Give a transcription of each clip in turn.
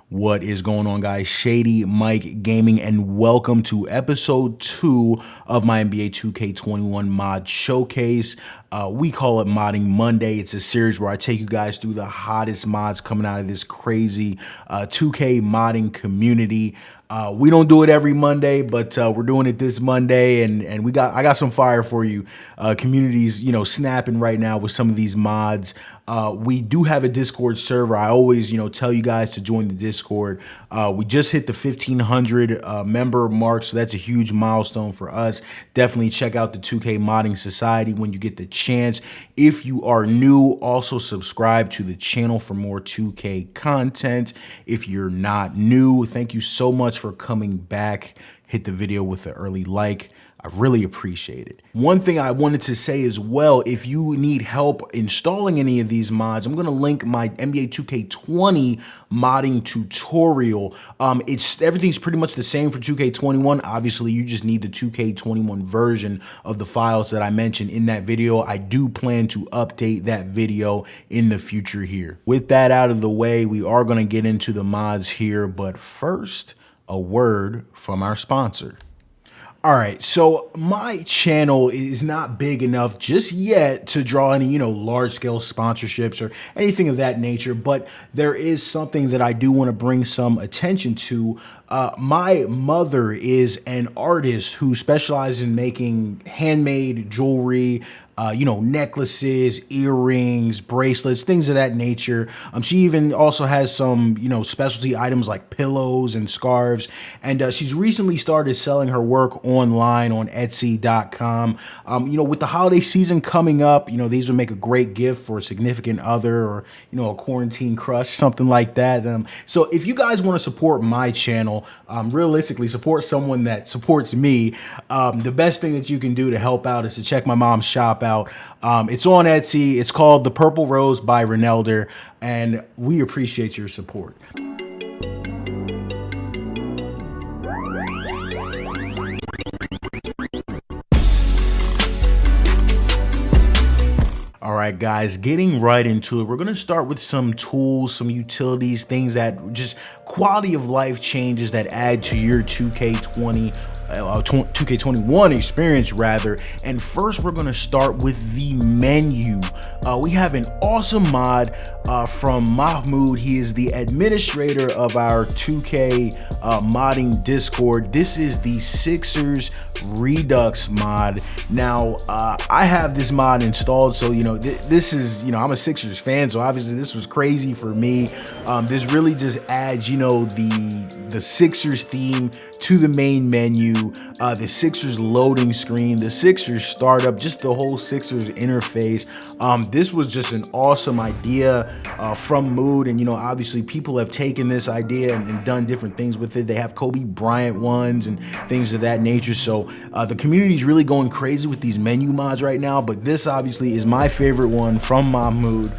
What is going on, guys? ShadyMikeGaming, and welcome to episode 2 of my NBA 2K21 mod showcase. We call it Modding Monday. It's a series where I take you guys through the hottest mods coming out of this crazy 2K modding community. We don't do it every Monday, but we're doing it this Monday, and I got some fire for you. Communities, snapping right now with some of these mods. We do have a Discord server. I always, tell you guys to join the Discord. We just hit the 1,500 member mark, so that's a huge milestone for us. Definitely check out the 2K Modding Society when you get the chance. If you are new, also subscribe to the channel for more 2K content. If you're not new, thank you so much for coming back. Hit the video with an early like. I really appreciate it. One thing I wanted to say as well, if you need help installing any of these mods, I'm going to link my NBA 2K20 modding tutorial. Everything's pretty much the same for 2K21. Obviously, you just need the 2K21 version of the files that I mentioned in that video. I do plan to update that video in the future here. With that out of the way, we are going to get into the mods here, but first, a word from our sponsor. All right, so my channel is not big enough just yet to draw any, large-scale sponsorships or anything of that nature, but there is something that I do want to bring some attention to. My mother is an artist who specializes in making handmade jewelry, necklaces, earrings, bracelets, things of that nature. She even also has some, specialty items like pillows and scarves. And she's recently started selling her work online on Etsy.com. With the holiday season coming up, these would make a great gift for a significant other or, a quarantine crush, something like that. So if you guys want to support my channel, realistically support someone that supports me, the best thing that you can do to help out is to check my mom's shop out. It's on Etsy. It's called The Purple Rose by Renelder, and we appreciate your support. All right, guys, getting right into it. We're going to start with some tools, some utilities, things that just quality of life changes that add to your 2K21 experience rather. And first, we're going to start with the menu. We have an awesome mod from Mahmoud. He is the administrator of our 2K modding Discord. This is the Sixers Redux mod. Now, I have this mod installed, so this is, I'm a Sixers fan, so obviously this was crazy for me. This really just adds, the Sixers theme to the main menu, the Sixers loading screen, the Sixers startup, just the whole Sixers interface. This was just an awesome idea from Mood, and obviously people have taken this idea and done different things with it. They have Kobe Bryant ones and things of that nature. So the community is really going crazy with these menu mods right now, but this obviously is my favorite one from Mahmoud,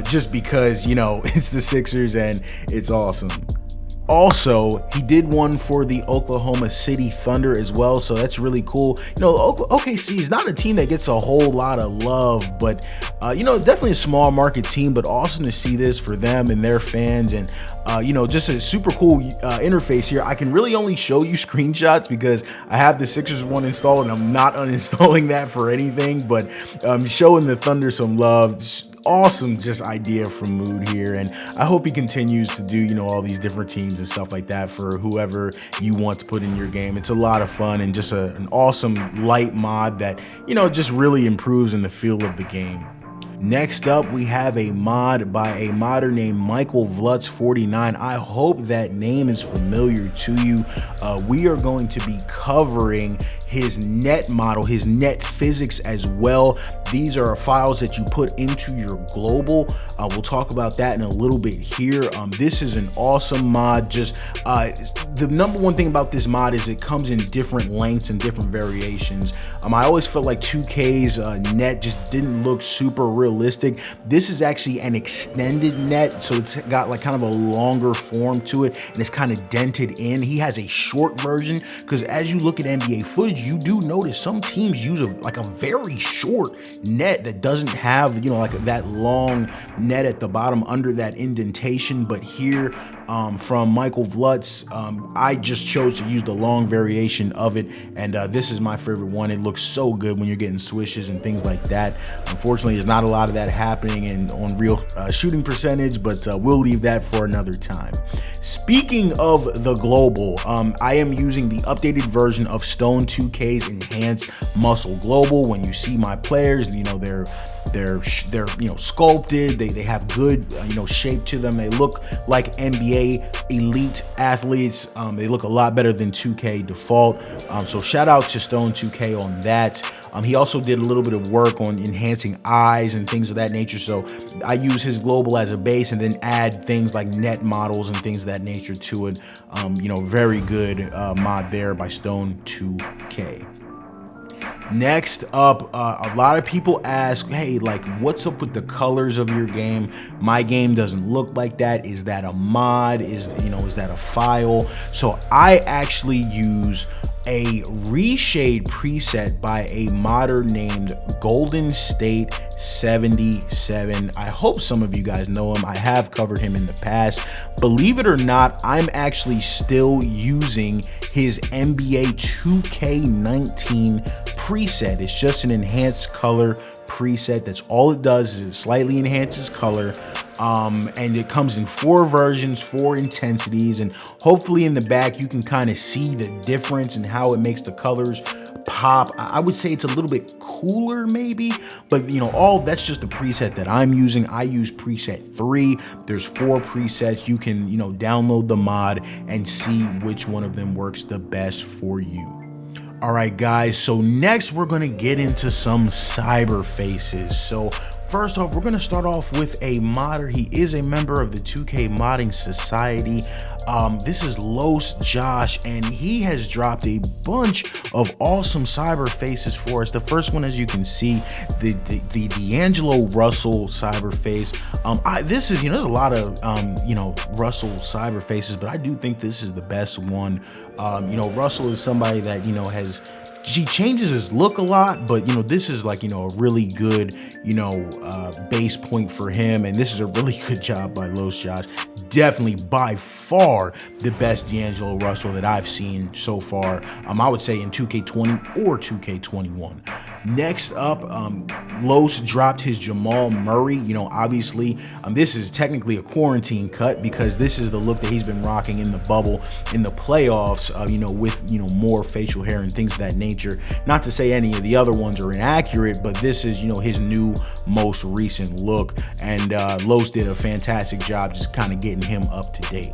just because it's the Sixers and it's awesome. Also, he did one for the Oklahoma City Thunder as well, so that's really cool. OKC is not a team that gets a whole lot of love, but definitely a small market team, but awesome to see this for them and their fans. And just a super cool interface here. I can really only show you screenshots because I have the Sixers one installed and I'm not uninstalling that for anything, but showing the Thunder some love. Awesome just idea from Mood here, and I hope he continues to do all these different teams and stuff like that for whoever you want to put in your game. It's a lot of fun and just an awesome light mod that just really improves in the feel of the game. Next up, we have a mod by a modder named Michael Vlutz49. I hope that name is familiar to you. We are going to be covering his net model, his net physics as well. These are files that you put into your global. We'll talk about that in a little bit here. This is an awesome mod. Just the number one thing about this mod is it comes in different lengths and different variations. I always felt like 2K's net just didn't look super realistic. This is actually an extended net, so it's got like kind of a longer form to it, and it's kind of dented in. He has a short version because as you look at NBA footage, you do notice some teams use like a very short net that doesn't have, you know, like that long net at the bottom under that indentation. But here from Michael Vlutz, I just chose to use the long variation of it, and this is my favorite one. It looks so good when you're getting swishes and things like that. Unfortunately, there's not a lot of that happening on real shooting percentage, but we'll leave that for another time. Speaking of the global, I am using the updated version of Stone 2K's Enhanced Muscle Global. When you see my players, you know, they're you know, sculpted, they have good you know, shape to them. They look like NBA elite athletes. They look a lot better than 2K default. So shout out to Stone 2K on that. He also did a little bit of work on enhancing eyes and things of that nature. So I use his global as a base and then add things like net models and things of that nature to it. You know, very good mod there by Stone 2K. Next up, a lot of people ask, hey, like, what's up with the colors of your game? My game doesn't look like that. Is that a mod? Is that a file? So I actually use a Reshade preset by a modder named Golden State 77. I hope some of you guys know him. I have covered him in the past. Believe it or not, I'm actually still using his NBA 2K19 preset. It's just an enhanced color preset. That's all it does, is it slightly enhances color. And it comes in 4 versions, 4 intensities, and hopefully in the back you can kind of see the difference and how it makes the colors pop. I would say it's a little bit cooler maybe, but you know, all that's just the preset that I'm using. I use preset 3. There's 4 presets. You can, you know, download the mod and see which one of them works the best for you. All right, guys, so next we're gonna get into some Cyberfaces. So first off, we're going to start off with a modder. He is a member of the 2K Modding Society. This is LosJosh, and he has dropped a bunch of awesome Cyberfaces for us. The first one, as you can see, the D'Angelo Russell Cyberface. This is, you know, there's a lot of, you know, Russell Cyberfaces, but I do think this is the best one. You know, Russell is somebody that, you know, he changes his look a lot, but you know, this is like, you know, a really good, you know, base point for him, and this is a really good job by LosJosh. Definitely by far the best D'Angelo Russell that I've seen so far. I would say in 2K20 or 2K21. Next up, Los dropped his Jamal Murray. You know, obviously, this is technically a quarantine cut because this is the look that he's been rocking in the bubble, in the playoffs, you know, with, you know, more facial hair and things of that nature. Not to say any of the other ones are inaccurate, but this is, you know, his new most recent look. And Los did a fantastic job just kind of getting him up to date.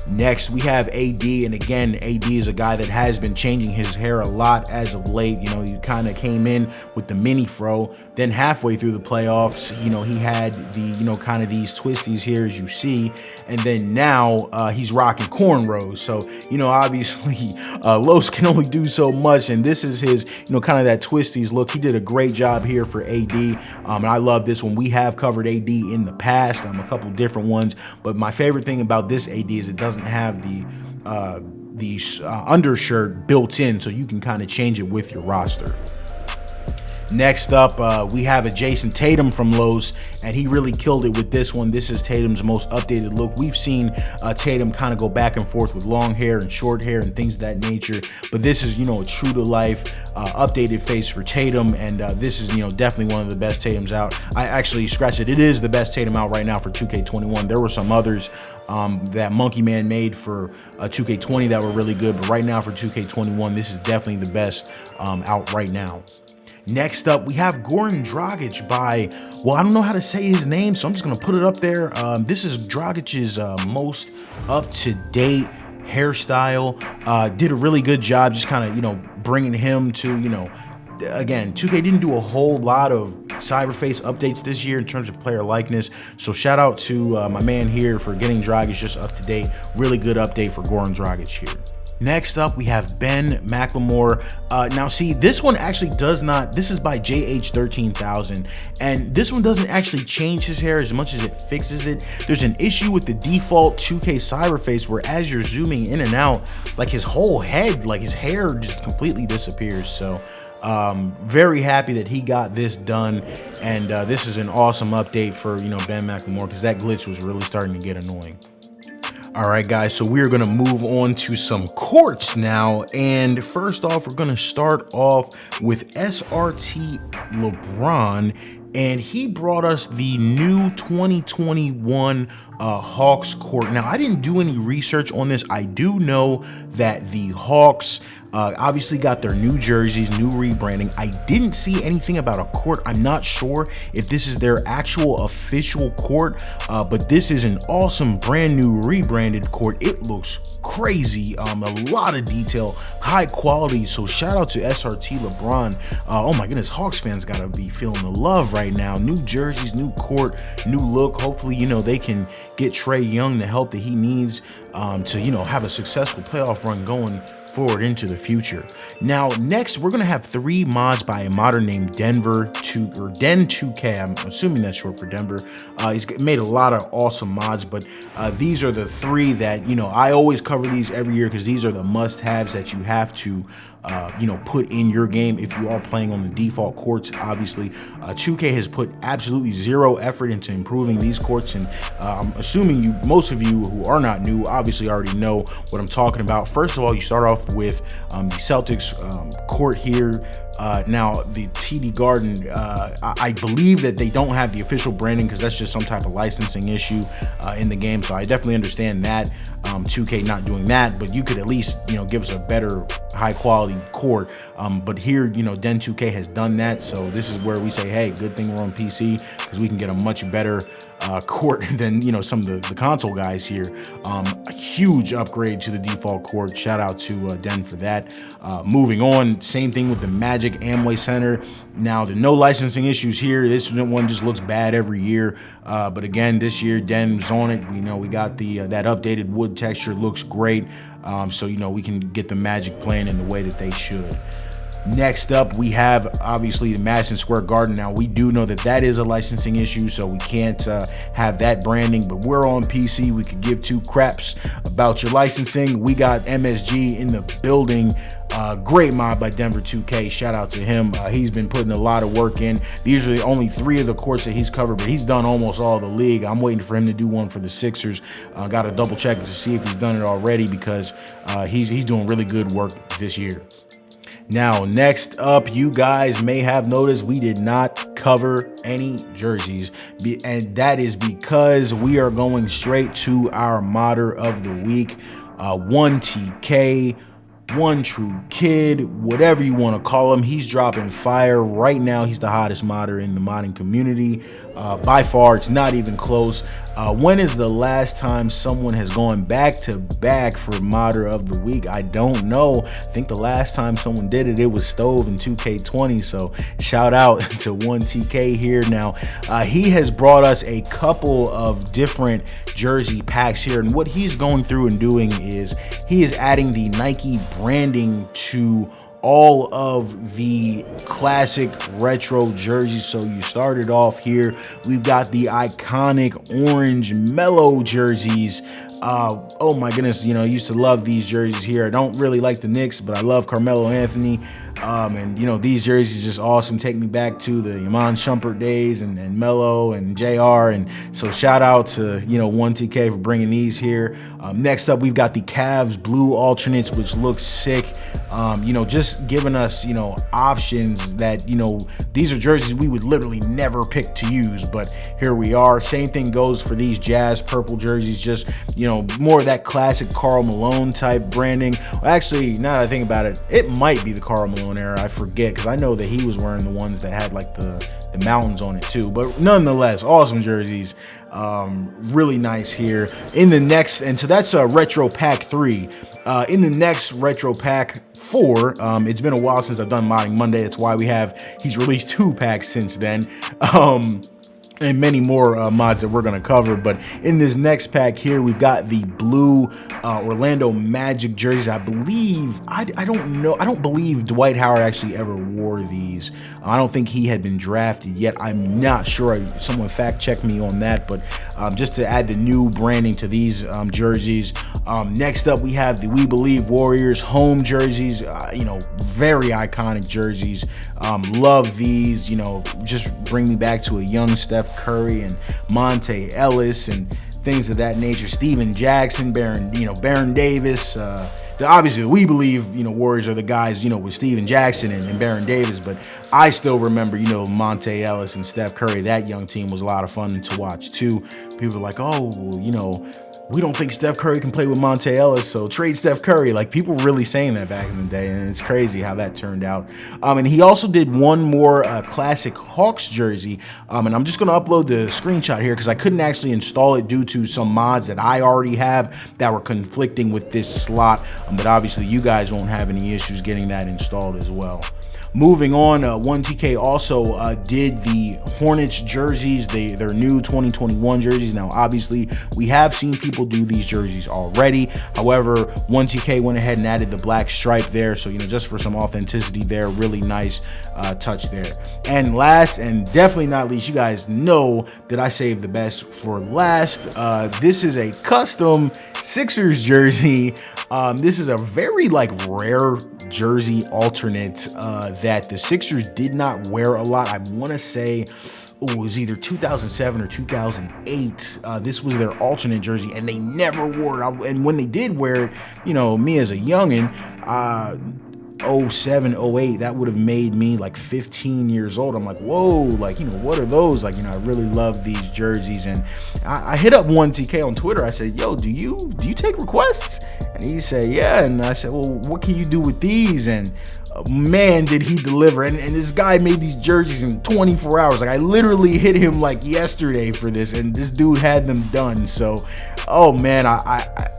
Next, we have AD, and again, AD is a guy that has been changing his hair a lot as of late. You know, he kind of came in with the mini fro, then halfway through the playoffs, you know, he had the, you know, kind of these twisties here, as you see, and then now he's rocking cornrows. So, you know, obviously, Los can only do so much, and this is his, you know, kind of that twisties look. He did a great job here for AD, and I love this one. We have covered AD in the past, a couple different ones, but my favorite thing about this AD is it doesn't have the undershirt built in, so you can kind of change it with your roster. Next up, we have a Jason Tatum from Los, and he really killed it with this one. This is Tatum's most updated look. We've seen Tatum kind of go back and forth with long hair and short hair and things of that nature, but this is, you know, a true to life updated face for Tatum, and this is, you know, definitely one of the best Tatums out. I actually scratched it. It is the best Tatum out right now for 2K21. There were some others that Monkey Man made for 2K20 that were really good, but right now for 2K21, this is definitely the best out right now. Next up, we have Goran Dragic by, well, I don't know how to say his name, so I'm just going to put it up there. This is Dragic's most up-to-date hairstyle. Did a really good job just kind of, you know, bringing him to, you know, again, 2K didn't do a whole lot of Cyberface updates this year in terms of player likeness. So shout out to my man here for getting Dragic just up to date. Really good update for Goran Dragic here. Next up, we have Ben McLemore. Now, see, this one actually does not, this is by JH13000, and this one doesn't actually change his hair as much as it fixes it. There's an issue with the default 2K Cyberface where as you're zooming in and out, like his whole head, like his hair just completely disappears. So very happy that he got this done, and this is an awesome update for, you know, Ben McLemore, because that glitch was really starting to get annoying. All right, guys, so we're going to move on to some courts now. And first off, we're going to start off with SRT-LeBron. And he brought us the new 2021 Hawks court. Now, I didn't do any research on this. I do know that the Hawks obviously got their new jerseys, new rebranding. I didn't see anything about a court. I'm not sure if this is their actual official court, but this is an awesome brand new rebranded court. It looks crazy, a lot of detail, high quality. So shout out to SRT-LeBron. Oh my goodness, Hawks fans gotta be feeling the love right now. New jerseys, new court, new look. Hopefully, you know, they can get Trae Young the help that he needs to, you know, have a successful playoff run going forward into the future. Now, next, we're gonna have 3 mods by a modder named Den2K. I'm assuming that's short for Denver. He's made a lot of awesome mods, but these are the 3 that, you know, I always cover these every year because these are the must-haves that you have to you know, put in your game if you are playing on the default courts. Obviously, 2K has put absolutely zero effort into improving these courts, and I'm assuming most of you who are not new obviously already know what I'm talking about. First of all, you start off with the Celtics court here. Now, the TD Garden, I believe that they don't have the official branding because that's just some type of licensing issue in the game. So I definitely understand that 2K not doing that, but you could at least, you know, give us a better high quality court. But here, you know, Den2K has done that. So this is where we say, hey, good thing we're on PC because we can get a much better court than, you know, some of the console guys here. A huge upgrade to the default court. Shout out to Den for that. Moving on, same thing with the Magic Amway Center. Now, there are no licensing issues here. This one just looks bad every year. But again, this year, Den's on it. We know we got the that updated wood texture. Looks great. So, you know, we can get the Magic playing in the way that they should. Next up, we have obviously the Madison Square Garden. Now, we do know that that is a licensing issue, so we can't have that branding, but we're on PC. We could give 2 craps about your licensing. We got MSG in the building. Great mod by Denver 2K. Shout out to him. He's been putting a lot of work in. These are the only 3 of the courts that he's covered, but he's done almost all the league. I'm waiting for him to do one for the Sixers. Got to double check to see if he's done it already because he's doing really good work this year. Now, next up, you guys may have noticed we did not cover any jerseys, and that is because we are going straight to our modder of the week. 1TK, One True Kid, whatever you want to call him. He's dropping fire right now. He's the hottest modder in the modding community. By far, it's not even close. When is the last time someone has gone back to back for modder of the week? I don't know. I think the last time someone did it, it was Stove in 2K20. So shout out to 1TK here. Now, he has brought us a couple of different jersey packs here. And what he's going through and doing is he is adding the Nike branding to all of the classic retro jerseys. So you started off here. We've got the iconic orange mellow jerseys. Oh my goodness, you know, I used to love these jerseys here. I don't really like the Knicks, but I love Carmelo Anthony. And you know, these jerseys just awesome. Take me back to the Iman Shumpert days and Melo and JR. And so shout out to, you know, 1TK for bringing these here. Next up, we've got the Cavs blue alternates, which looks sick. You know, just giving us, you know, options that, you know, these are jerseys we would literally never pick to use, but here we are. Same thing goes for these Jazz purple jerseys, just, you know, more of that classic Karl Malone type branding. Well, actually, now that I think about it, it might be the Karl Malone era. I forget, because I know that he was wearing the ones that had like the mountains on it too, but nonetheless, awesome jerseys. Really nice here. In the next, and so that's a retro pack 3. In the next retro pack 4, it's been a while since I've done Modding Monday. That's why he's released 2 packs since then. and many more mods that we're going to cover. But in this next pack here, we've got the blue Orlando Magic jerseys. I believe, I don't believe Dwight Howard actually ever wore these. I don't think he had been drafted yet. I'm not sure. Someone fact check me on that. But just to add the new branding to these jerseys. Next up, we have the We Believe Warriors home jerseys. Very iconic jerseys. Love these. Just bring me back to a young Steph Curry and Monte Ellis and things of that nature. Steven Jackson, Baron Davis. Obviously, We Believe, Warriors are the guys, with Steven Jackson and Baron Davis. But I still remember, Monte Ellis and Steph Curry. That young team was a lot of fun to watch too. People are like, oh, we don't think Steph Curry can play with Monte Ellis, so trade Steph Curry. Like, people were really saying that back in the day, and it's crazy how that turned out. And he also did one more classic Hawks jersey, and I'm just going to upload the screenshot here because I couldn't actually install it due to some mods that I already have that were conflicting with this slot, but obviously you guys won't have any issues getting that installed as well. Moving on, 1TK also did the Hornets jerseys, their new 2021 jerseys. Now, obviously, we have seen people do these jerseys already. However, 1TK went ahead and added the black stripe there. So, just for some authenticity there, really nice touch there. And last, and definitely not least, you guys know that I saved the best for last. This is a custom Sixers jersey. This is a very rare jersey alternate that the Sixers did not wear a lot. I want to say it was either 2007 or 2008. This was their alternate jersey, and they never wore it. And when they did wear it, me as a youngin', 07, 08, that would have made me 15 years old. I'm like, whoa, what are those? I really love these jerseys. And I hit up 1TK on Twitter. I said, yo, do you take requests? And he said, yeah. And I said, well, what can you do with these? And man, did he deliver. And this guy made these jerseys in 24 hours. I literally hit him yesterday for this, and this dude had them done. So, oh man,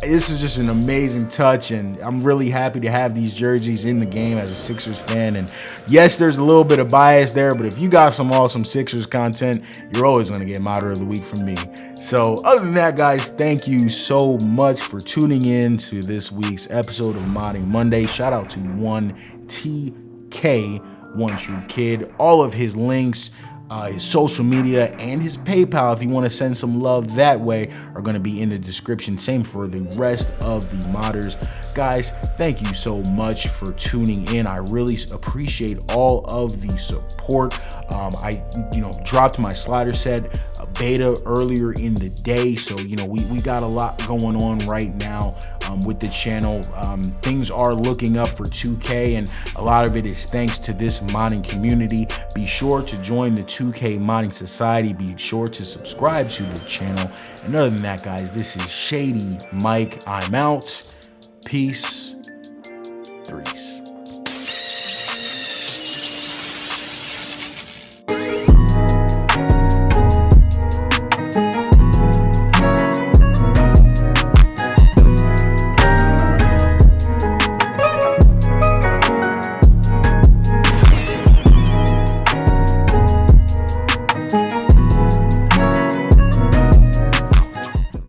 this is just an amazing touch, and I'm really happy to have these jerseys in the game as a Sixers fan. And yes, there's a little bit of bias there, but if you got some awesome Sixers content, you're always going to get Modder of the Week from me. So other than that, guys, thank you so much for tuning in to this week's episode of Modding Monday. Shout out to 1TK, One True Kid. All of his links, his social media, and his PayPal, if you want to send some love that way, are going to be in the description. Same for the rest of the modders. Guys, thank you so much for tuning in. I really appreciate all of the support. I dropped my slider set beta earlier in the day, so we got a lot going on right now with the channel. Things are looking up for 2K, and a lot of it is thanks to this modding community. Be sure to join the 2K Modding Society. Be sure to subscribe to the channel. And other than that, guys, this is Shady Mike. I'm out. Peace. 3.